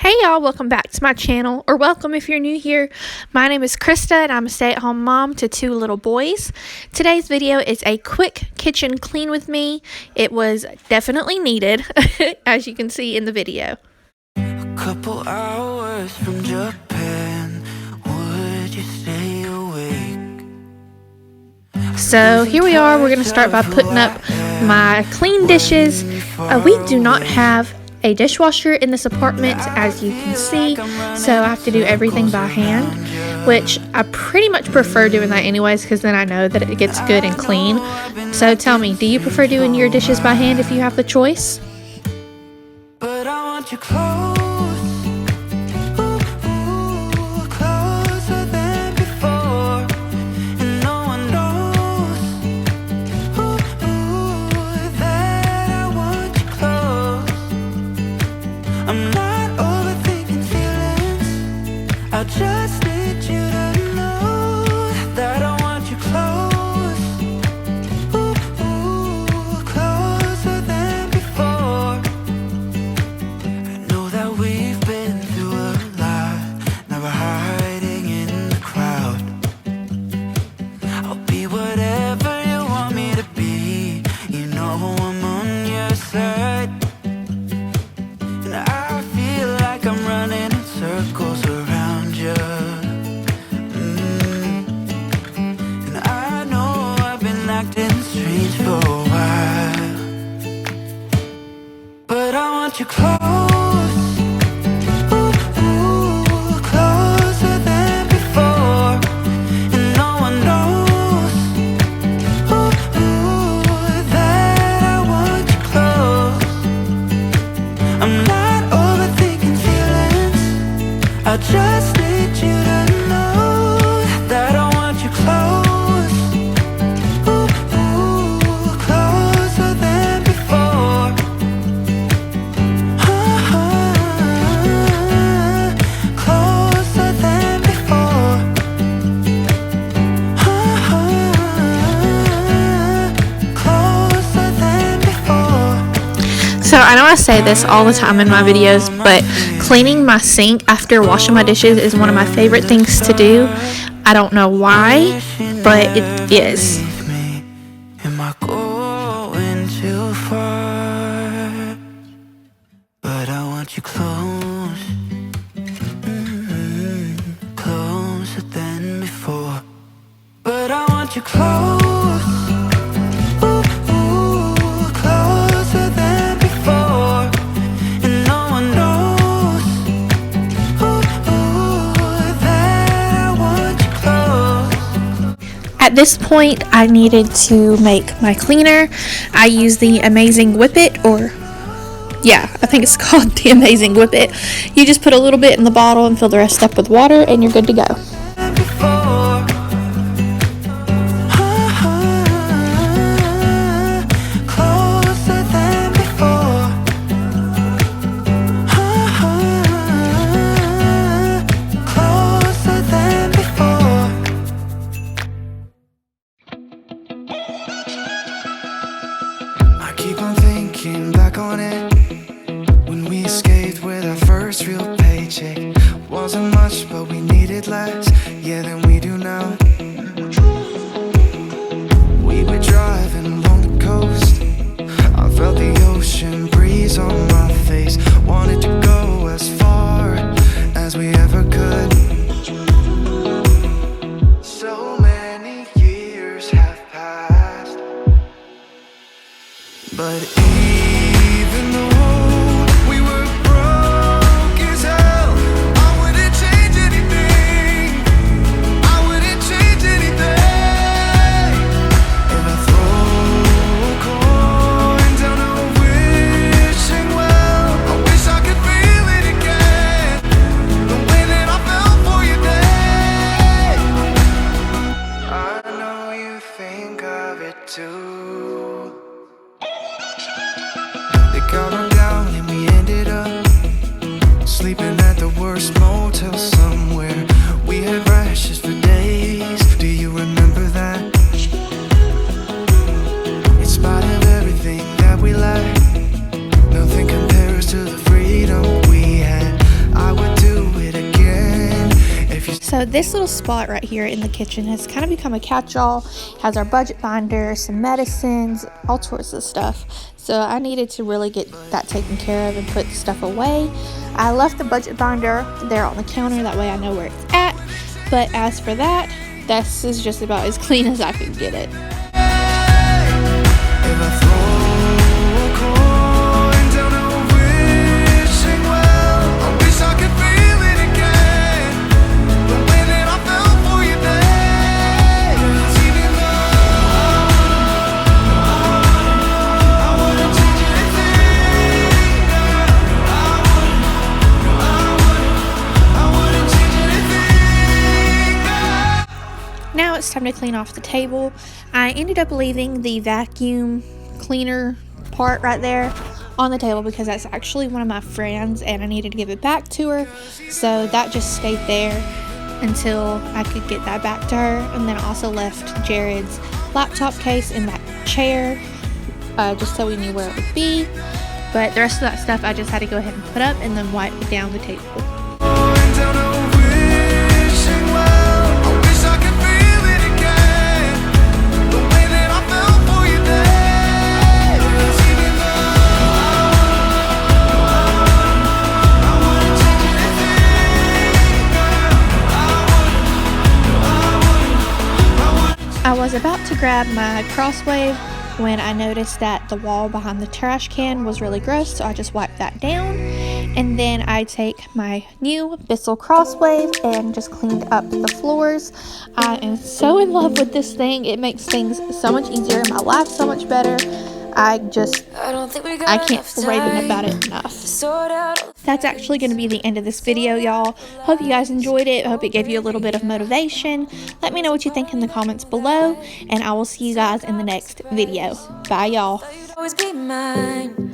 Hey y'all, welcome back to my channel, or welcome if you're new here. My name is Krista and I'm a stay-at-home mom to 2 little boys. Today's video is a quick kitchen clean with me. It was definitely needed, as you can see in the video. A couple hours from Japan, would you stay awake? So here we are, we're going to start by putting up my clean dishes. We do not have a dishwasher in this apartment, as you can see, so I have to do everything by hand, which I pretty much prefer doing that anyways, because then I know that it gets good and clean. So tell me, do you prefer doing your dishes by hand if you have the choice? But I want you close. I just need you to know that I want you close, closer than before. I know that we've been through a lot, now we're hiding in the crowd. I'll be whatever you want me to be, you know I'm on your side. And I feel like I'm running in circles around you. And I know I've been acting strange for a while, but I want you close, closer than before. And no one knows that I want you close. I'm not overthinking feelings, I just need you to know that I want you close, closer than before. Closer than before. Closer than before. So I know I say this all the time in my videos, but cleaning my sink after washing my dishes is one of my favorite things to do. I don't know why, but it is. Am I going too far? But I want you close, closer than before. But I want you close. Closer than before. And no one knows that I want you close. At this point, I needed to make my cleaner. I use the Amazing Whippet, or yeah, I think it's called the Amazing Whippet. You just put a little bit in the bottle and fill the rest up with water, and you're good to go. Closer than before. Closer than before. I keep on thinking back on it, when we escaped with our first real paycheck. Wasn't much, but we needed less, yeah, than we do now. We were driving along the coast, I felt the ocean breeze on my face. Wanted to go as far as we ever could. So many years have passed, but even though we were broke as hell, I wouldn't change anything. I wouldn't change anything. If I throw a coin down a wishing well, I wish I could feel it again, the way that I felt for you then. I know you think of it too. They got on down and we ended up sleeping at the worst motel somewhere. We had rashes for days, do you remember that? In spite of everything that we lacked, nothing compares to the freedom we had. I So this little spot right here in the kitchen has kind of become a catch-all. Has our budget binder, some medicines, all sorts of stuff. So I needed to really get that taken care of and put stuff away. I left the budget binder there on the counter, that way I know where it's at. But as for that, this is just about as clean as I could get it. If I throw a coin down a wishing well, I wish I could feel it again. The way that I felt for you then. Even though I wouldn't change anything, I wouldn't change anything. Now it's time to clean off the table. I ended up leaving the vacuum cleaner part right there on the table because that's actually one of my friends and I needed to give it back to her. So that just stayed there until I could get that back to her. And then I also left Jared's laptop case in that chair just so we knew where it would be. But the rest of that stuff I just had to go ahead and put up and then wipe down the table. Down a wishing well, I wish I could feel it again. The way that I felt for you then. Even though I wouldn't change anything. I was about to grab my Crosswave when I noticed that the wall behind the trash can was really gross, so I just wiped that down. And then I take my new Bissell Crosswave and just cleaned up the floors. I am so in love with this thing. It makes things so much easier, my life so much better. I can't rate it about it enough. That's actually going to be the end of this video, y'all. Hope you guys enjoyed it. Hope it gave you a little bit of motivation. Let me know what you think in the comments below, and I will see you guys in the next video. Bye, y'all. Always be mine.